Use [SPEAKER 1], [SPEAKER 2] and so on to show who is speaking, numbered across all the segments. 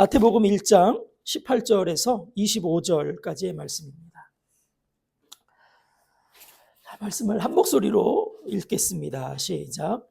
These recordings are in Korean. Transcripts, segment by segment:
[SPEAKER 1] 마태복음 1장 18절에서 25절까지의 말씀입니다. 말씀을 한 목소리로 읽겠습니다. 시작.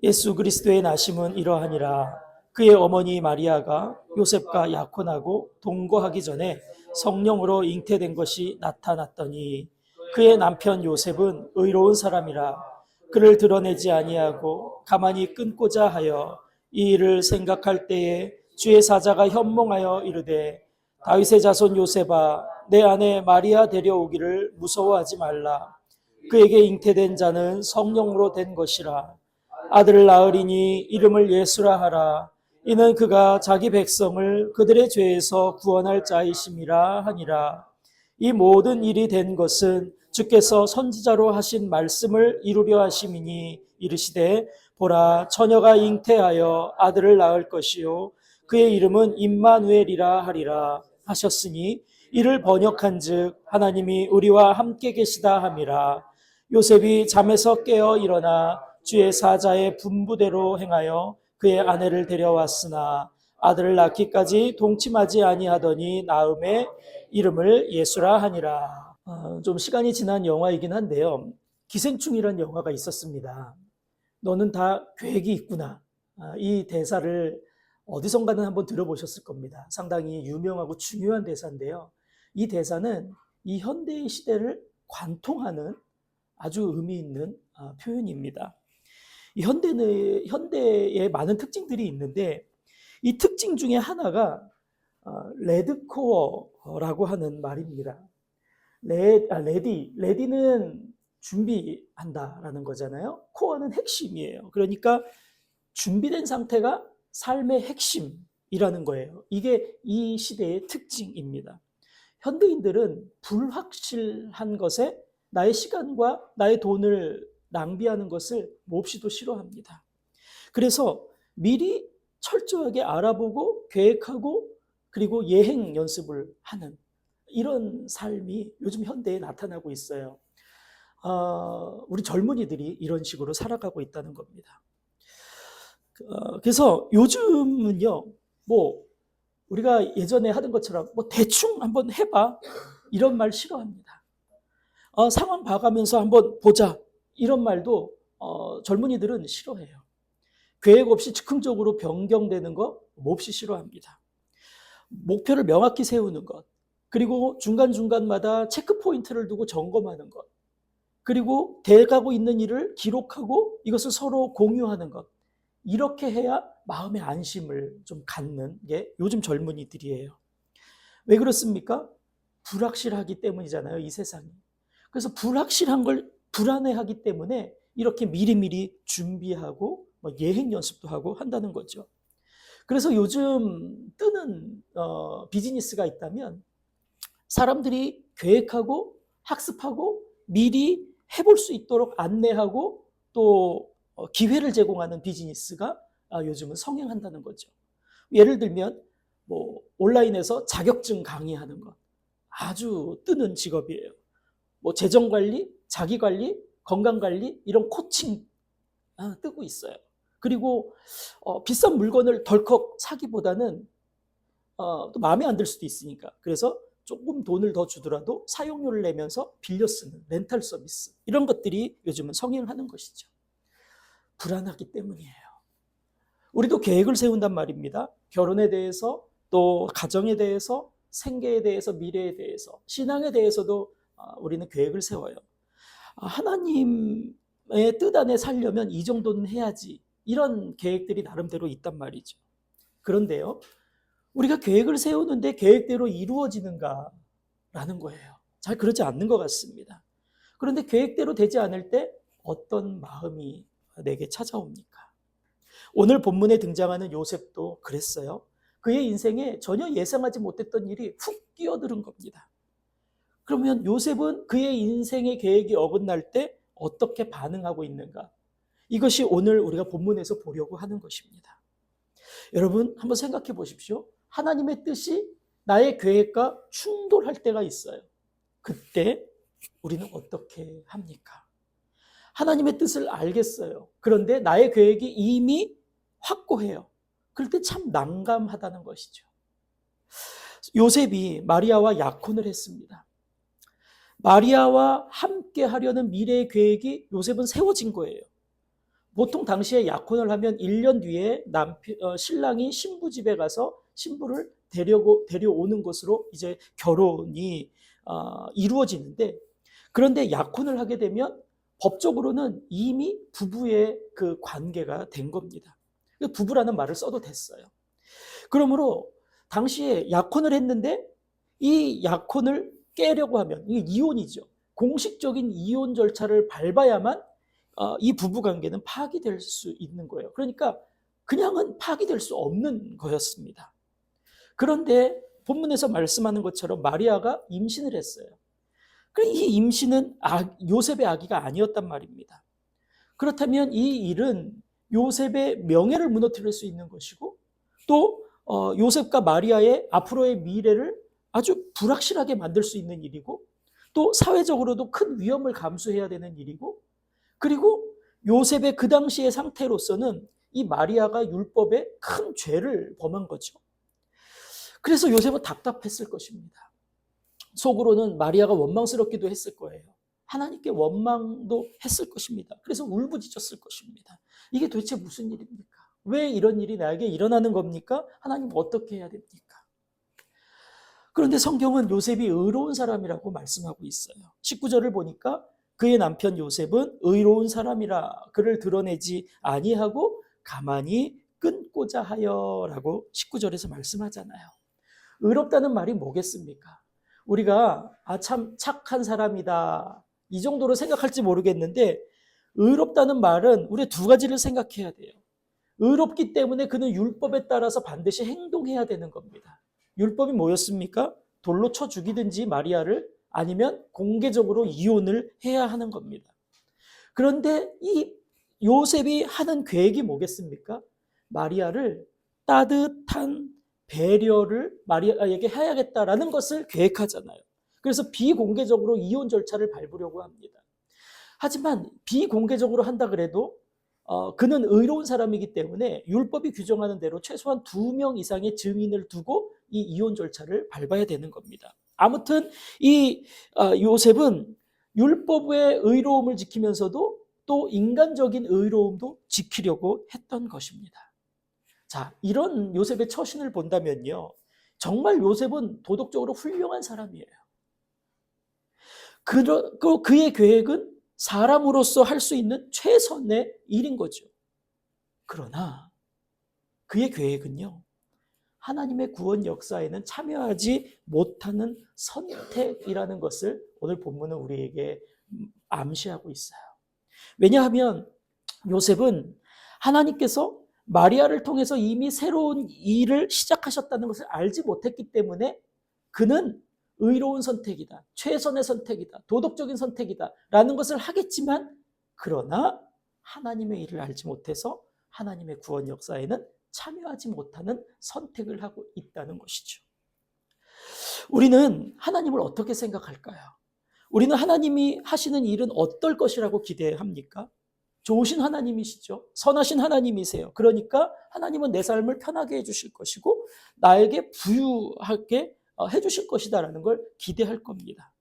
[SPEAKER 1] 예수 그리스도의 나심은 이러하니라. 그의 어머니 마리아가 요셉과 약혼하고 동거하기 전에 성령으로 잉태된 것이 나타났더니 그의 남편 요셉은 의로운 사람이라 그를 드러내지 아니하고 가만히 끊고자 하여 이 일을 생각할 때에 주의 사자가 현몽하여 이르되 다윗의 자손 요셉아 내 아내 마리아 데려오기를 무서워하지 말라. 그에게 잉태된 자는 성령으로 된 것이라. 아들을 낳으리니 이름을 예수라 하라. 이는 그가 자기 백성을 그들의 죄에서 구원할 자이심이라 하니라. 이 모든 일이 된 것은 주께서 선지자로 하신 말씀을 이루려 하심이니 이르시되 보라 처녀가 잉태하여 아들을 낳을 것이요 그의 이름은 임마누엘이라 하리라 하셨으니 이를 번역한즉 하나님이 우리와 함께 계시다 함이라. 요셉이 잠에서 깨어 일어나 주의 사자의 분부대로 행하여 그의 아내를 데려왔으나 아들을 낳기까지 동침하지 아니하더니 낳음에 이름을 예수라 하니라. 좀 시간이 지난 영화이긴 한데요. 기생충이라는 영화가 있었습니다. 너는 다 계획이 있구나. 이 대사를 어디선가는 한번 들어보셨을 겁니다. 상당히 유명하고 중요한 대사인데요. 이 대사는 이 현대의 시대를 관통하는 아주 의미 있는 표현입니다. 이 현대에 많은 특징들이 있는데 이 특징 중에 하나가 레드코어라고 하는 말입니다. 레디는 준비한다라는 거잖아요. 코어는 핵심이에요. 그러니까 준비된 상태가 삶의 핵심이라는 거예요. 이게 이 시대의 특징입니다. 현대인들은 불확실한 것에 나의 시간과 나의 돈을 낭비하는 것을 몹시도 싫어합니다. 그래서 미리 철저하게 알아보고 계획하고 그리고 예행 연습을 하는 이런 삶이 요즘 현대에 나타나고 있어요. 우리 젊은이들이 이런 식으로 살아가고 있다는 겁니다. 그래서 요즘은요, 뭐 우리가 예전에 하던 것처럼 뭐 대충 한번 해봐 이런 말 싫어합니다. 상황 봐가면서 한번 보자 이런 말도 젊은이들은 싫어해요. 계획 없이 즉흥적으로 변경되는 거 몹시 싫어합니다. 목표를 명확히 세우는 것, 그리고 중간중간마다 체크 포인트를 두고 점검하는 것, 그리고 돼가고 있는 일을 기록하고 이것을 서로 공유하는 것, 이렇게 해야 마음의 안심을 좀 갖는 게 요즘 젊은이들이에요. 왜 그렇습니까? 불확실하기 때문이잖아요, 이 세상이. 그래서 불확실한 걸 불안해하기 때문에 이렇게 미리미리 준비하고 예행 연습도 하고 한다는 거죠. 그래서 요즘 뜨는 비즈니스가 있다면 사람들이 계획하고 학습하고 미리 해볼 수 있도록 안내하고 또 기회를 제공하는 비즈니스가 요즘은 성행한다는 거죠. 예를 들면 뭐 온라인에서 자격증 강의하는 것 아주 뜨는 직업이에요. 뭐 재정관리, 자기관리, 건강관리 이런 코칭 뜨고 있어요. 그리고 비싼 물건을 덜컥 사기보다는 또 마음에 안 들 수도 있으니까 그래서 조금 돈을 더 주더라도 사용료를 내면서 빌려 쓰는 렌탈 서비스 이런 것들이 요즘은 성행하는 것이죠. 불안하기 때문이에요. 우리도 계획을 세운단 말입니다. 결혼에 대해서 또 가정에 대해서 생계에 대해서 미래에 대해서 신앙에 대해서도 우리는 계획을 세워요. 하나님의 뜻 안에 살려면 이 정도는 해야지 이런 계획들이 나름대로 있단 말이죠. 그런데요, 우리가 계획을 세우는데 계획대로 이루어지는가라는 거예요. 잘 그러지 않는 것 같습니다. 그런데 계획대로 되지 않을 때 어떤 마음이 내게 찾아옵니까? 오늘 본문에 등장하는 요셉도 그랬어요. 그의 인생에 전혀 예상하지 못했던 일이 훅 끼어드는 겁니다. 그러면 요셉은 그의 인생의 계획이 어긋날 때 어떻게 반응하고 있는가? 이것이 오늘 우리가 본문에서 보려고 하는 것입니다. 여러분 한번 생각해 보십시오. 하나님의 뜻이 나의 계획과 충돌할 때가 있어요. 그때 우리는 어떻게 합니까? 하나님의 뜻을 알겠어요. 그런데 나의 계획이 이미 확고해요. 그럴 때 참 난감하다는 것이죠. 요셉이 마리아와 약혼을 했습니다. 마리아와 함께 하려는 미래의 계획이 요셉은 세워진 거예요. 보통 당시에 약혼을 하면 1년 뒤에 신랑이 신부 집에 가서 신부를 데려오는 것으로 이제 결혼이 이루어지는데, 그런데 약혼을 하게 되면 법적으로는 이미 부부의 그 관계가 된 겁니다. 부부라는 말을 써도 됐어요. 그러므로 당시에 약혼을 했는데 이 약혼을 깨려고 하면 이게 이혼이죠. 공식적인 이혼 절차를 밟아야만 이 부부 관계는 파기될 수 있는 거예요. 그러니까 그냥은 파기될 수 없는 거였습니다. 그런데 본문에서 말씀하는 것처럼 마리아가 임신을 했어요. 이 임신은 요셉의 아기가 아니었단 말입니다. 그렇다면 이 일은 요셉의 명예를 무너뜨릴 수 있는 것이고, 또 요셉과 마리아의 앞으로의 미래를 아주 불확실하게 만들 수 있는 일이고, 또 사회적으로도 큰 위험을 감수해야 되는 일이고, 그리고 요셉의 그 당시의 상태로서는 이 마리아가 율법에 큰 죄를 범한 거죠. 그래서 요셉은 답답했을 것입니다. 속으로는 마리아가 원망스럽기도 했을 거예요. 하나님께 원망도 했을 것입니다. 그래서 울부짖었을 것입니다. 이게 도대체 무슨 일입니까? 왜 이런 일이 나에게 일어나는 겁니까? 하나님 어떻게 해야 됩니까? 그런데 성경은 요셉이 의로운 사람이라고 말씀하고 있어요. 19절을 보니까 그의 남편 요셉은 의로운 사람이라 그를 드러내지 아니하고 가만히 끊고자 하여라고 19절에서 말씀하잖아요. 의롭다는 말이 뭐겠습니까? 우리가 참 착한 사람이다 이 정도로 생각할지 모르겠는데, 의롭다는 말은 우리 두 가지를 생각해야 돼요. 의롭기 때문에 그는 율법에 따라서 반드시 행동해야 되는 겁니다. 율법이 뭐였습니까? 돌로 쳐 죽이든지 마리아를, 아니면 공개적으로 이혼을 해야 하는 겁니다. 그런데 이 요셉이 하는 계획이 뭐겠습니까? 마리아를 따뜻한 배려를 마리아에게 해야겠다라는 것을 계획하잖아요. 그래서 비공개적으로 이혼 절차를 밟으려고 합니다. 하지만 비공개적으로 한다 그래도 그는 의로운 사람이기 때문에 율법이 규정하는 대로 최소한 2명 이상의 증인을 두고 이 이혼 절차를 밟아야 되는 겁니다. 아무튼 이 요셉은 율법의 의로움을 지키면서도 또 인간적인 의로움도 지키려고 했던 것입니다. 자, 이런 요셉의 처신을 본다면요, 정말 요셉은 도덕적으로 훌륭한 사람이에요. 그리고 그의 계획은 사람으로서 할 수 있는 최선의 일인 거죠. 그러나 그의 계획은요, 하나님의 구원 역사에는 참여하지 못하는 선택이라는 것을 오늘 본문은 우리에게 암시하고 있어요. 왜냐하면 요셉은 하나님께서 마리아를 통해서 이미 새로운 일을 시작하셨다는 것을 알지 못했기 때문에 그는 의로운 선택이다, 최선의 선택이다, 도덕적인 선택이다 라는 것을 하겠지만, 그러나 하나님의 일을 알지 못해서 하나님의 구원 역사에는 참여하지 못하는 선택을 하고 있다는 것이죠. 우리는 하나님을 어떻게 생각할까요? 우리는 하나님이 하시는 일은 어떨 것이라고 기대합니까? 좋으신 하나님이시죠. 선하신 하나님이세요. 그러니까 하나님은 내 삶을 편하게 해주실 것이고 나에게 부유하게 해주실 것이다라는 걸 기대할 겁니다.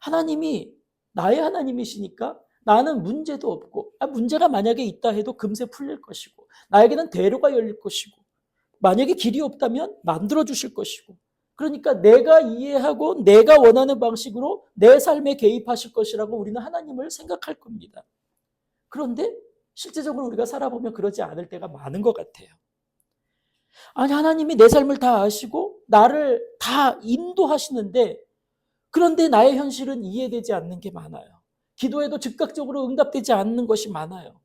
[SPEAKER 1] 하나님이 나의 하나님이시니까 나는 문제도 없고, 문제가 만약에 있다 해도 금세 풀릴 것이고, 나에게는 대로가 열릴 것이고, 만약에 길이 없다면 만들어 주실 것이고, 그러니까 내가 이해하고 내가 원하는 방식으로 내 삶에 개입하실 것이라고 우리는 하나님을 생각할 겁니다. 그런데 실제적으로 우리가 살아보면 그러지 않을 때가 많은 것 같아요. 아니, 하나님이 내 삶을 다 아시고 나를 다 인도하시는데, 그런데 나의 현실은 이해되지 않는 게 많아요. 기도에도 즉각적으로 응답되지 않는 것이 많아요.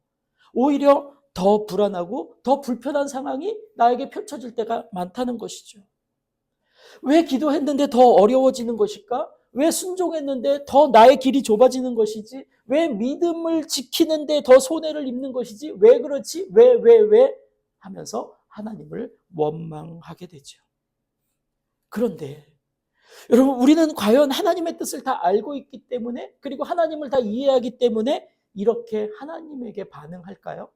[SPEAKER 1] 오히려 더 불안하고 더 불편한 상황이 나에게 펼쳐질 때가 많다는 것이죠. 왜 기도했는데 더 어려워지는 것일까? 왜 순종했는데 더 나의 길이 좁아지는 것이지? 왜 믿음을 지키는데 더 손해를 입는 것이지? 왜 그렇지? 왜? 하면서 하나님을 원망하게 되죠. 그런데 여러분, 우리는 과연 하나님의 뜻을 다 알고 있기 때문에, 그리고 하나님을 다 이해하기 때문에 이렇게 하나님에게 반응할까요?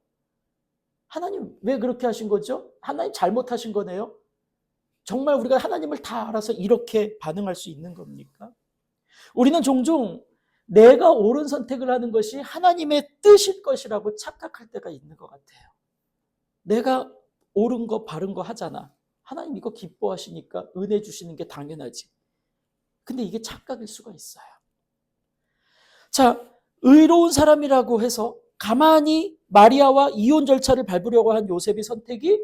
[SPEAKER 1] 하나님 왜 그렇게 하신 거죠? 하나님 잘못하신 거네요? 정말 우리가 하나님을 다 알아서 이렇게 반응할 수 있는 겁니까? 우리는 종종 내가 옳은 선택을 하는 것이 하나님의 뜻일 것이라고 착각할 때가 있는 것 같아요. 내가 옳은 거 바른 거 하잖아. 하나님 이거 기뻐하시니까 은혜 주시는 게 당연하지. 근데 이게 착각일 수가 있어요. 자, 의로운 사람이라고 해서 가만히 마리아와 이혼 절차를 밟으려고 한 요셉의 선택이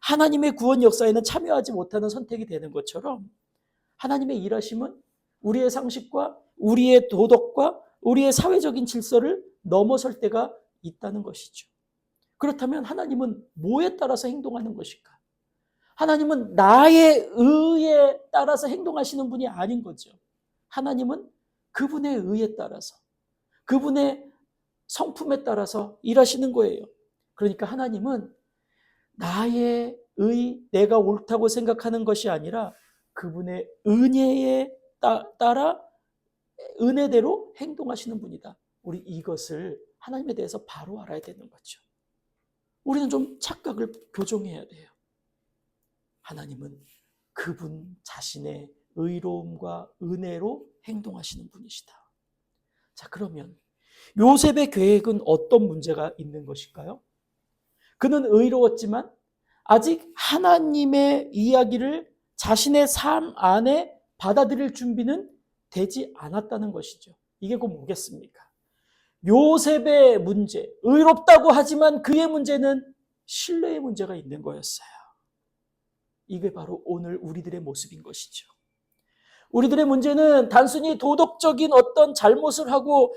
[SPEAKER 1] 하나님의 구원 역사에는 참여하지 못하는 선택이 되는 것처럼 하나님의 일하심은 우리의 상식과 우리의 도덕과 우리의 사회적인 질서를 넘어설 때가 있다는 것이죠. 그렇다면 하나님은 뭐에 따라서 행동하는 것일까? 하나님은 나의 의에 따라서 행동하시는 분이 아닌 거죠. 하나님은 그분의 의에 따라서, 그분의 성품에 따라서 일하시는 거예요. 그러니까 하나님은 나의 의, 내가 옳다고 생각하는 것이 아니라 그분의 은혜에 따라 은혜대로 행동하시는 분이다. 우리 이것을 하나님에 대해서 바로 알아야 되는 거죠. 우리는 좀 착각을 교정해야 돼요. 하나님은 그분 자신의 의로움과 은혜로 행동하시는 분이시다. 자, 그러면 요셉의 계획은 어떤 문제가 있는 것일까요? 그는 의로웠지만 아직 하나님의 이야기를 자신의 삶 안에 받아들일 준비는 되지 않았다는 것이죠. 이게 곧 뭐겠습니까? 요셉의 문제, 의롭다고 하지만 그의 문제는 신뢰의 문제가 있는 거였어요. 이게 바로 오늘 우리들의 모습인 것이죠. 우리들의 문제는 단순히 도덕적인 어떤 잘못을 하고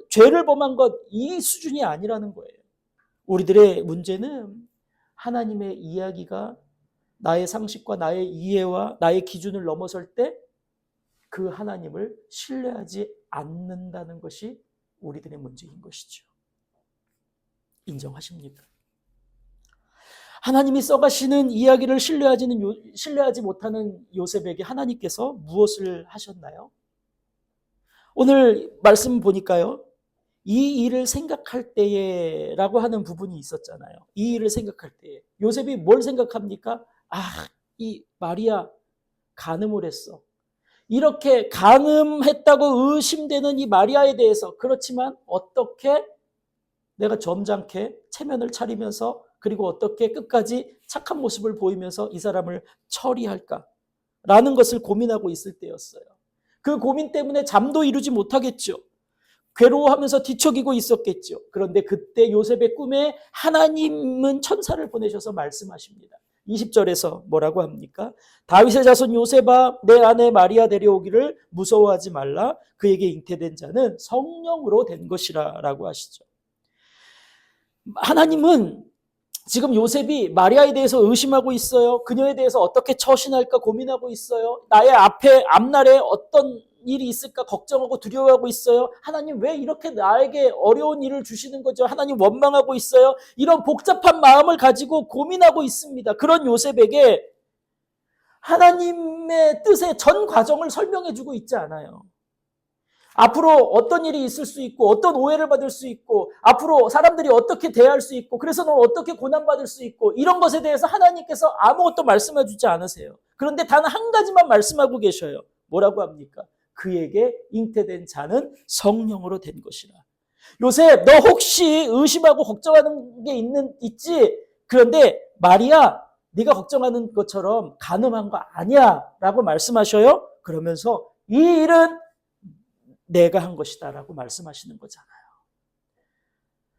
[SPEAKER 1] 죄를 범한 것, 이 수준이 아니라는 거예요. 우리들의 문제는 하나님의 이야기가 나의 상식과 나의 이해와 나의 기준을 넘어설 때 그 하나님을 신뢰하지 않는다는 것이 우리들의 문제인 것이죠. 인정하십니까? 하나님이 써가시는 이야기를 신뢰하지 못하는 요셉에게 하나님께서 무엇을 하셨나요? 오늘 말씀 보니까요. 이 일을 생각할 때에 라고 하는 부분이 있었잖아요. 이 일을 생각할 때에. 요셉이 뭘 생각합니까? 이 마리아 간음을 했어. 이렇게 간음했다고 의심되는 이 마리아에 대해서, 그렇지만 어떻게 내가 점잖게 체면을 차리면서 그리고 어떻게 끝까지 착한 모습을 보이면서 이 사람을 처리할까라는 것을 고민하고 있을 때였어요. 그 고민 때문에 잠도 이루지 못하겠죠. 괴로워하면서 뒤척이고 있었겠죠. 그런데 그때 요셉의 꿈에 하나님은 천사를 보내셔서 말씀하십니다. 20절에서 뭐라고 합니까? 다윗의 자손 요셉아, 내 아내 마리아 데려오기를 무서워하지 말라. 그에게 잉태된 자는 성령으로 된 것이라 라고 하시죠. 하나님은 지금 요셉이 마리아에 대해서 의심하고 있어요. 그녀에 대해서 어떻게 처신할까 고민하고 있어요. 나의 앞날에 어떤 일이 있을까 걱정하고 두려워하고 있어요. 하나님 왜 이렇게 나에게 어려운 일을 주시는 거죠? 하나님 원망하고 있어요. 이런 복잡한 마음을 가지고 고민하고 있습니다. 그런 요셉에게 하나님의 뜻의 전 과정을 설명해 주고 있지 않아요. 앞으로 어떤 일이 있을 수 있고 어떤 오해를 받을 수 있고 앞으로 사람들이 어떻게 대할 수 있고 그래서 너 어떻게 고난받을 수 있고 이런 것에 대해서 하나님께서 아무것도 말씀해 주지 않으세요. 그런데 단 한 가지만 말씀하고 계셔요. 뭐라고 합니까? 그에게 잉태된 자는 성령으로 된 것이라. 요셉, 너 혹시 의심하고 걱정하는 게 있지? 그런데 마리아, 네가 걱정하는 것처럼 간음한 거 아니야 라고 말씀하셔요. 그러면서 이 일은 내가 한 것이다 라고 말씀하시는 거잖아요.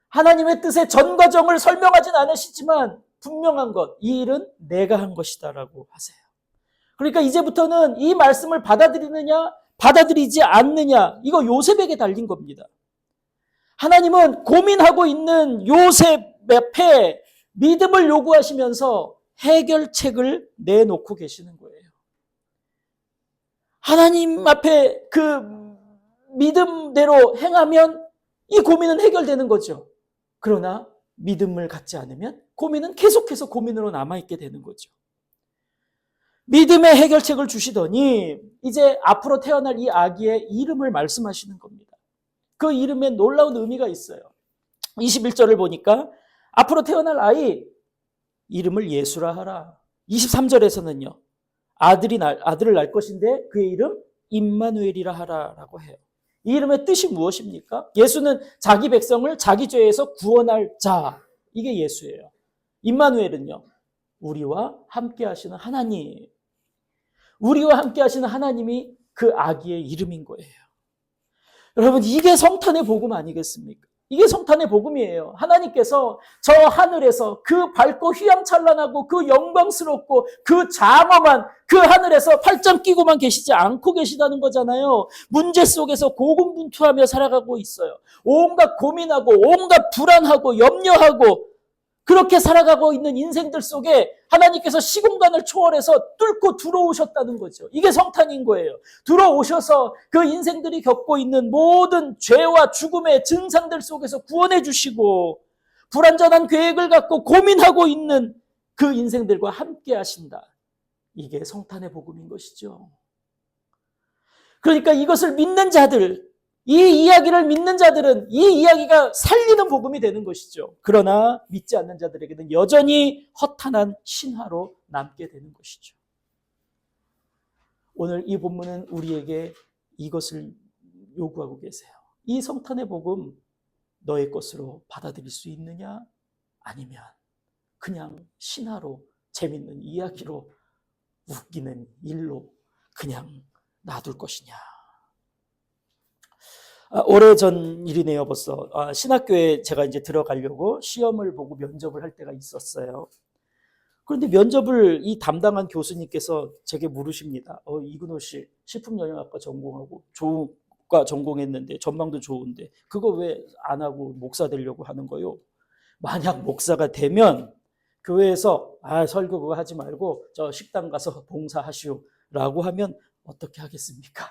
[SPEAKER 1] 하나님의 뜻의 전 과정을 설명하진 않으시지만 분명한 것, 이 일은 내가 한 것이다 라고 하세요. 그러니까 이제부터는 이 말씀을 받아들이느냐 받아들이지 않느냐, 이거 요셉에게 달린 겁니다. 하나님은 고민하고 있는 요셉 앞에 믿음을 요구하시면서 해결책을 내놓고 계시는 거예요. 하나님 앞에 그 믿음대로 행하면 이 고민은 해결되는 거죠. 그러나 믿음을 갖지 않으면 고민은 계속해서 고민으로 남아있게 되는 거죠. 믿음의 해결책을 주시더니 이제 앞으로 태어날 이 아기의 이름을 말씀하시는 겁니다. 그 이름에 놀라운 의미가 있어요. 21절을 보니까 앞으로 태어날 아이 이름을 예수라 하라. 23절에서는요. 아들을 낳을 것인데 그의 이름 임마누엘이라 하라라고 해요. 이 이름의 뜻이 무엇입니까? 예수는 자기 백성을 자기 죄에서 구원할 자. 이게 예수예요. 임마누엘은요. 우리와 함께 하시는 하나님. 우리와 함께 하시는 하나님이 그 아기의 이름인 거예요. 여러분, 이게 성탄의 복음 아니겠습니까? 이게 성탄의 복음이에요. 하나님께서 저 하늘에서 그 밝고 휘황찬란하고 그 영광스럽고 그 장엄한 그 하늘에서 팔짱 끼고만 계시지 않고 계시다는 거잖아요. 문제 속에서 고군분투하며 살아가고 있어요. 온갖 고민하고 온갖 불안하고 염려하고 그렇게 살아가고 있는 인생들 속에 하나님께서 시공간을 초월해서 뚫고 들어오셨다는 거죠. 이게 성탄인 거예요. 들어오셔서 그 인생들이 겪고 있는 모든 죄와 죽음의 증상들 속에서 구원해 주시고 불완전한 계획을 갖고 고민하고 있는 그 인생들과 함께 하신다. 이게 성탄의 복음인 것이죠. 그러니까 이것을 믿는 자들, 이 이야기를 믿는 자들은 이 이야기가 살리는 복음이 되는 것이죠. 그러나 믿지 않는 자들에게는 여전히 허탄한 신화로 남게 되는 것이죠. 오늘 이 본문은 우리에게 이것을 요구하고 계세요. 이 성탄의 복음 너의 것으로 받아들일 수 있느냐? 아니면 그냥 신화로 재밌는 이야기로 웃기는 일로 그냥 놔둘 것이냐? 오래전 일이네요, 벌써. 신학교에 제가 이제 들어가려고 시험을 보고 면접을 할 때가 있었어요. 그런데 면접을 이 담당한 교수님께서 제게 물으십니다. 이근호 씨, 식품영양학과 전공하고 좋은 과 전공했는데 전망도 좋은데 그거 왜 안 하고 목사 되려고 하는 거요? 만약 목사가 되면 교회에서 설교 그거 하지 말고 저 식당 가서 봉사하시오라고 하면 어떻게 하겠습니까?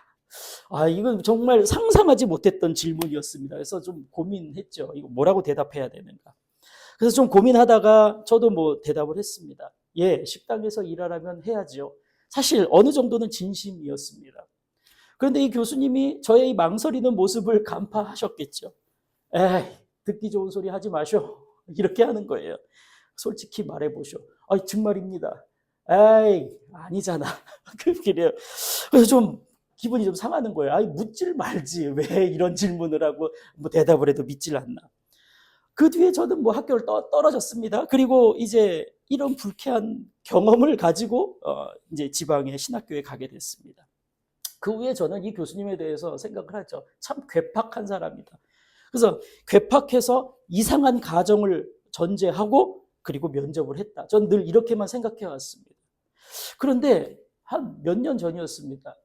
[SPEAKER 1] 이건 정말 상상하지 못했던 질문이었습니다. 그래서 좀 고민했죠. 이거 뭐라고 대답해야 되는가. 그래서 좀 고민하다가 저도 뭐 대답을 했습니다. 예, 식당에서 일하려면 해야죠. 사실 어느 정도는 진심이었습니다. 그런데 이 교수님이 저의 이 망설이는 모습을 간파하셨겠죠. 에이, 듣기 좋은 소리 하지 마쇼. 이렇게 하는 거예요. 솔직히 말해보쇼. 정말입니다. 에이, 아니잖아. 그래요. 그래서 좀 기분이 좀 상하는 거예요. 묻질 말지. 왜 이런 질문을 하고 뭐 대답을 해도 믿질 않나. 그 뒤에 저는 뭐 학교를 떨어졌습니다. 그리고 이제 이런 불쾌한 경험을 가지고 이제 지방의 신학교에 가게 됐습니다. 그 후에 저는 이 교수님에 대해서 생각을 하죠. 참 괴팍한 사람이다. 그래서 괴팍해서 이상한 가정을 전제하고 그리고 면접을 했다. 전 늘 이렇게만 생각해 왔습니다. 그런데 한 몇 년 전이었습니다.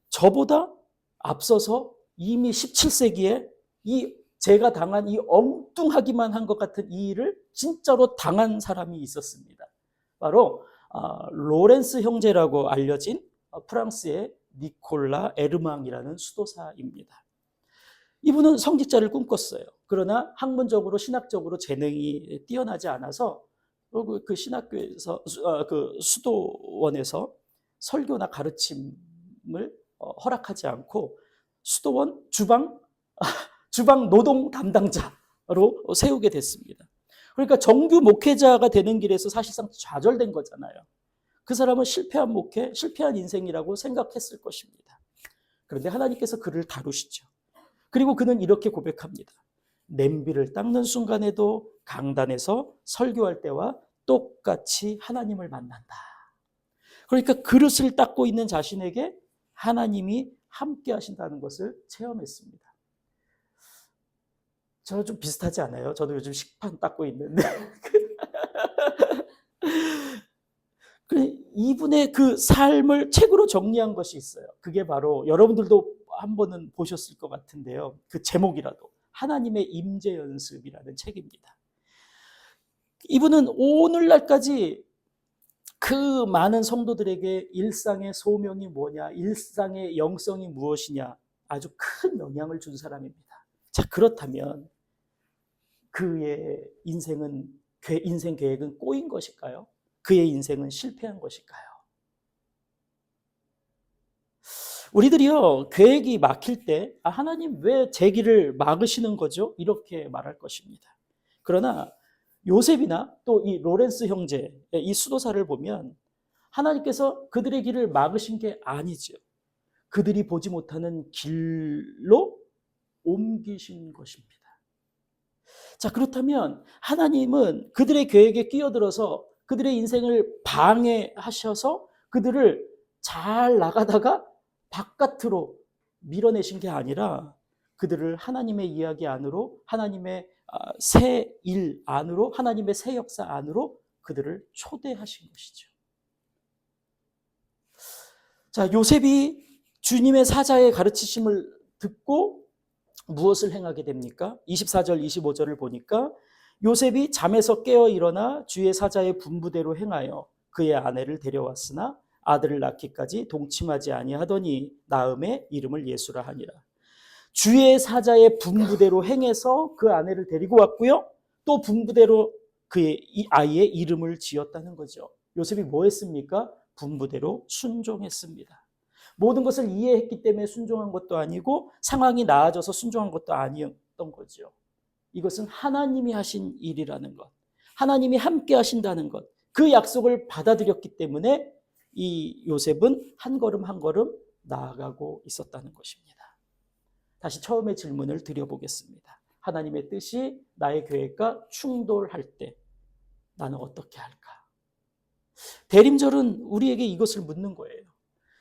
[SPEAKER 1] 저보다 앞서서 이미 17세기에 제가 당한 이 엉뚱하기만 한 것 같은 이 일을 진짜로 당한 사람이 있었습니다. 바로 로렌스 형제라고 알려진 프랑스의 니콜라 에르망이라는 수도사입니다. 이분은 성직자를 꿈꿨어요. 그러나 학문적으로 신학적으로 재능이 뛰어나지 않아서 그 신학교에서 그 수도원에서 설교나 가르침을 허락하지 않고 수도원 주방 노동 담당자로 세우게 됐습니다. 그러니까 정규 목회자가 되는 길에서 사실상 좌절된 거잖아요. 그 사람은 실패한 목회, 실패한 인생이라고 생각했을 것입니다. 그런데 하나님께서 그를 다루시죠. 그리고 그는 이렇게 고백합니다. 냄비를 닦는 순간에도 강단에서 설교할 때와 똑같이 하나님을 만난다. 그러니까 그릇을 닦고 있는 자신에게 하나님이 함께 하신다는 것을 체험했습니다. 저는 좀 비슷하지 않아요? 저도 요즘 식판 닦고 있는데 이분의 그 삶을 책으로 정리한 것이 있어요. 그게 바로 여러분들도 한 번은 보셨을 것 같은데요. 그 제목이라도 하나님의 임재 연습이라는 책입니다. 이분은 오늘날까지 그 많은 성도들에게 일상의 소명이 뭐냐, 일상의 영성이 무엇이냐 아주 큰 영향을 준 사람입니다. 자, 그렇다면 그의 인생 계획은 꼬인 것일까요? 그의 인생은 실패한 것일까요? 우리들이요, 계획이 막힐 때 하나님 왜 제 길을 막으시는 거죠? 이렇게 말할 것입니다. 그러나 요셉이나 또 이 로렌스 형제, 이 수도사를 보면 하나님께서 그들의 길을 막으신 게 아니죠. 그들이 보지 못하는 길로 옮기신 것입니다. 자, 그렇다면 하나님은 그들의 계획에 끼어들어서 그들의 인생을 방해하셔서 그들을 잘 나가다가 바깥으로 밀어내신 게 아니라 그들을 하나님의 이야기 안으로, 하나님의 새 일 안으로, 하나님의 새 역사 안으로 그들을 초대하신 것이죠. 자, 요셉이 주님의 사자의 가르치심을 듣고 무엇을 행하게 됩니까? 24절, 25절을 보니까 요셉이 잠에서 깨어 일어나 주의 사자의 분부대로 행하여 그의 아내를 데려왔으나 아들을 낳기까지 동침하지 아니하더니 낳음에 이름을 예수라 하니라. 주의 사자의 분부대로 행해서 그 아내를 데리고 왔고요. 또 분부대로 그의 아이의 이름을 지었다는 거죠. 요셉이 뭐 했습니까? 분부대로 순종했습니다. 모든 것을 이해했기 때문에 순종한 것도 아니고 상황이 나아져서 순종한 것도 아니었던 거죠. 이것은 하나님이 하신 일이라는 것, 하나님이 함께 하신다는 것, 그 약속을 받아들였기 때문에 이 요셉은 한 걸음 한 걸음 나아가고 있었다는 것입니다. 다시 처음의 질문을 드려보겠습니다. 하나님의 뜻이 나의 계획과 충돌할 때 나는 어떻게 할까? 대림절은 우리에게 이것을 묻는 거예요.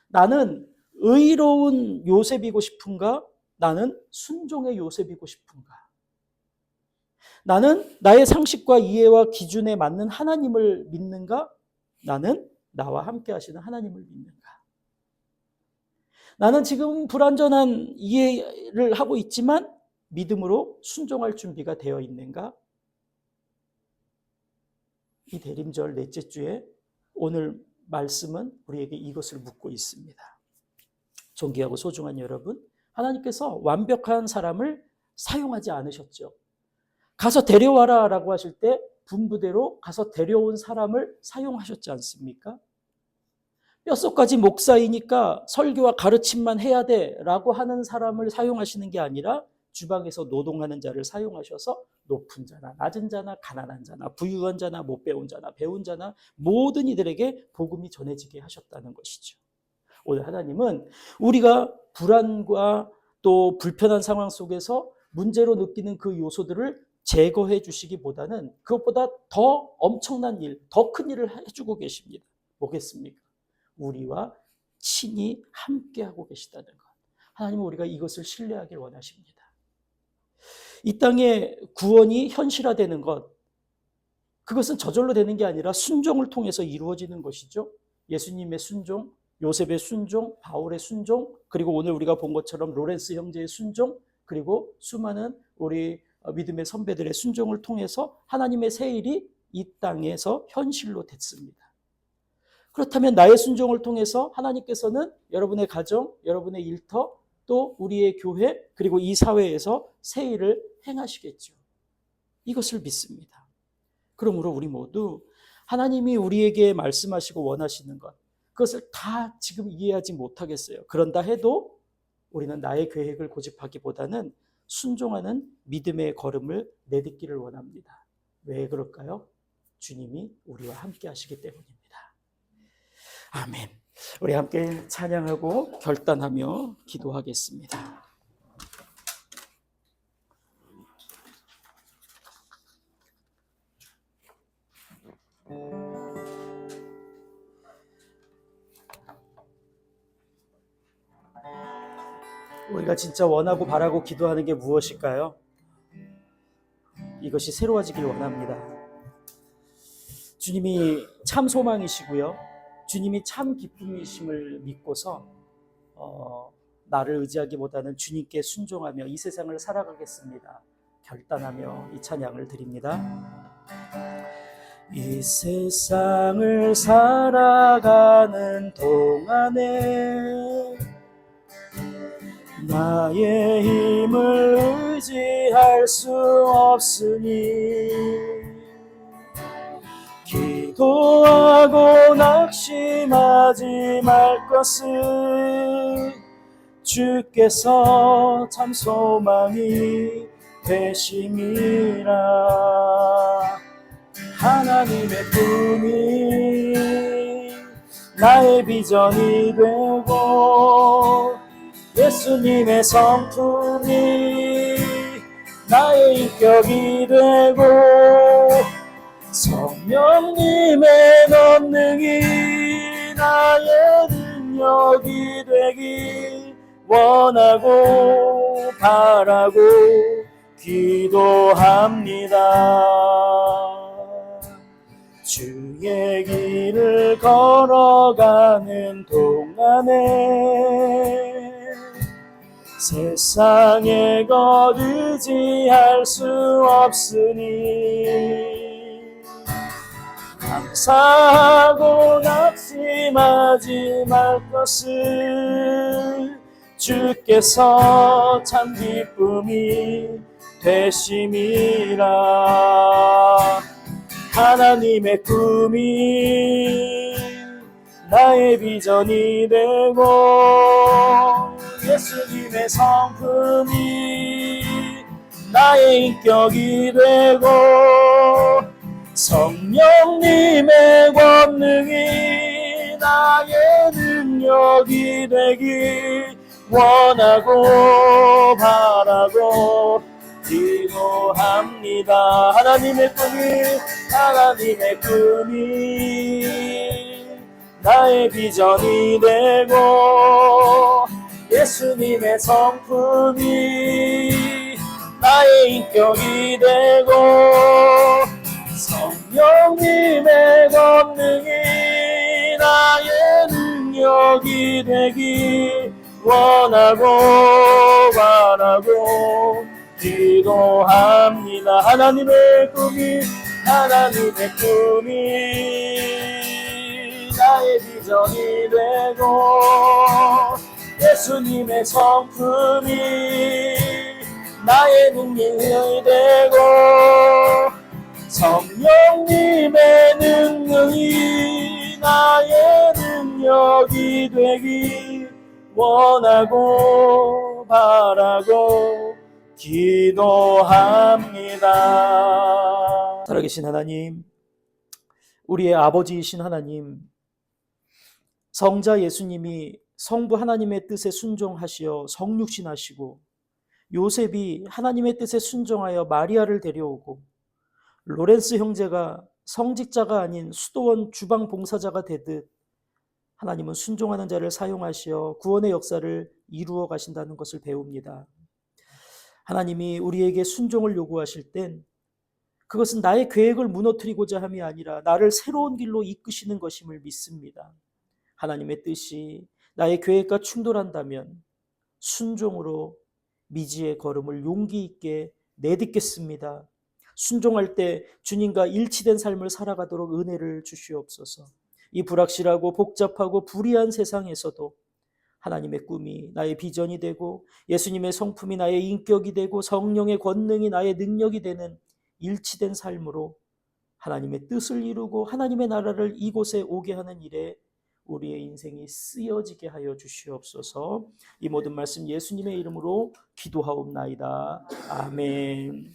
[SPEAKER 1] 나는 의로운 요셉이고 싶은가? 나는 순종의 요셉이고 싶은가? 나는 나의 상식과 이해와 기준에 맞는 하나님을 믿는가? 나는 나와 함께 하시는 하나님을 믿는가? 나는 지금 불완전한 이해를 하고 있지만 믿음으로 순종할 준비가 되어 있는가? 이 대림절 넷째 주에 오늘 말씀은 우리에게 이것을 묻고 있습니다. 존귀하고 소중한 여러분, 하나님께서 완벽한 사람을 사용하지 않으셨죠. 가서 데려와라 라고 하실 때 분부대로 가서 데려온 사람을 사용하셨지 않습니까? 뼛속까지 목사이니까 설교와 가르침만 해야 돼 라고 하는 사람을 사용하시는 게 아니라 주방에서 노동하는 자를 사용하셔서 높은 자나 낮은 자나 가난한 자나 부유한 자나 못 배운 자나 배운 자나 모든 이들에게 복음이 전해지게 하셨다는 것이죠. 오늘 하나님은 우리가 불안과 또 불편한 상황 속에서 문제로 느끼는 그 요소들을 제거해 주시기보다는 그것보다 더 엄청난 일, 더 큰 일을 해주고 계십니다. 뭐겠습니까? 우리와 친히 함께하고 계시다는 것. 하나님은 우리가 이것을 신뢰하길 원하십니다. 이 땅에 구원이 현실화되는 것, 그것은 저절로 되는 게 아니라 순종을 통해서 이루어지는 것이죠. 예수님의 순종, 요셉의 순종, 바울의 순종, 그리고 오늘 우리가 본 것처럼 로렌스 형제의 순종, 그리고 수많은 우리 믿음의 선배들의 순종을 통해서 하나님의 새 일이 이 땅에서 현실로 됐습니다. 그렇다면 나의 순종을 통해서 하나님께서는 여러분의 가정, 여러분의 일터, 또 우리의 교회, 그리고 이 사회에서 새 일을 행하시겠죠. 이것을 믿습니다. 그러므로 우리 모두 하나님이 우리에게 말씀하시고 원하시는 것, 그것을 다 지금 이해하지 못하겠어요. 그런다 해도 우리는 나의 계획을 고집하기보다는 순종하는 믿음의 걸음을 내딛기를 원합니다. 왜 그럴까요? 주님이 우리와 함께 하시기 때문입니다. 아멘. 우리 함께 찬양하고 결단하며 기도하겠습니다. 우리가 진짜 원하고 바라고 기도하는 게 무엇일까요? 이것이 새로워지길 원합니다. 주님이 참 소망이시고요. 주님이 참 기쁨이심을 믿고서 나를 의지하기보다는 주님께 순종하며 이 세상을 살아가겠습니다. 결단하며 이 찬양을 드립니다. 이 세상을 살아가는 동안에 나의 힘을 의지할 수 없으니 기도하고 낙심하지 말 것을 주께서 참 소망이 되심이라. 하나님의 꿈이 나의 비전이 되고 예수님의 성품이 나의 인격이 되고 성령님의 권능이 나의 능력이 되기 원하고 바라고 기도합니다. 주의 길을 걸어가는 동안에 세상에 것 의지할 수 없으니 감사하고 낙심하지 말 것을 주께서 참 기쁨이 되심이라. 하나님의 꿈이 나의 비전이 되고 예수님의 성품이 나의 인격이 되고 성령님의 권능이 나의 능력이 되기 원하고 바라고 기도합니다. 하나님의 꿈이 나의 비전이 되고 예수님의 성품이 나의 인격이 되고 성령님의 권능이 나의 능력이 되기 원하고 바라고 기도합니다. 하나님의 꿈이 나의 비전이 되고 예수님의 성품이 나의 능력이 되고 성령님의 능력이 나의 능력이 되기 원하고 바라고 기도합니다. 살아계신 하나님, 우리의 아버지이신 하나님, 성자 예수님이 성부 하나님의 뜻에 순종하시어 성육신하시고 요셉이 하나님의 뜻에 순종하여 마리아를 데려오고 로렌스 형제가 성직자가 아닌 수도원 주방 봉사자가 되듯 하나님은 순종하는 자를 사용하시어 구원의 역사를 이루어 가신다는 것을 배웁니다. 하나님이 우리에게 순종을 요구하실 땐 그것은 나의 계획을 무너뜨리고자 함이 아니라 나를 새로운 길로 이끄시는 것임을 믿습니다. 하나님의 뜻이 나의 계획과 충돌한다면 순종으로 미지의 걸음을 용기 있게 내딛겠습니다. 순종할 때 주님과 일치된 삶을 살아가도록 은혜를 주시옵소서. 이 불확실하고 복잡하고 불의한 세상에서도 하나님의 꿈이 나의 비전이 되고 예수님의 성품이 나의 인격이 되고 성령의 권능이 나의 능력이 되는 일치된 삶으로 하나님의 뜻을 이루고 하나님의 나라를 이곳에 오게 하는 일에 우리의 인생이 쓰여지게 하여 주시옵소서. 이 모든 말씀 예수님의 이름으로 기도하옵나이다. 아멘.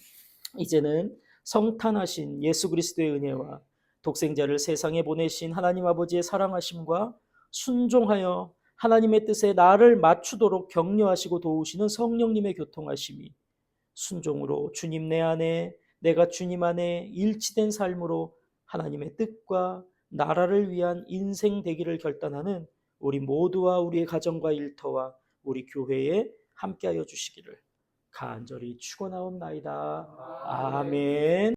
[SPEAKER 1] 이제는 성탄하신 예수 그리스도의 은혜와 독생자를 세상에 보내신 하나님 아버지의 사랑하심과 순종하여 하나님의 뜻에 나를 맞추도록 격려하시고 도우시는 성령님의 교통하심이 순종으로 주님 내 안에 내가 주님 안에 일치된 삶으로 하나님의 뜻과 나라를 위한 인생 되기를 결단하는 우리 모두와 우리의 가정과 일터와 우리 교회에 함께하여 주시기를 간절히 축원하옵나이다. 아멘.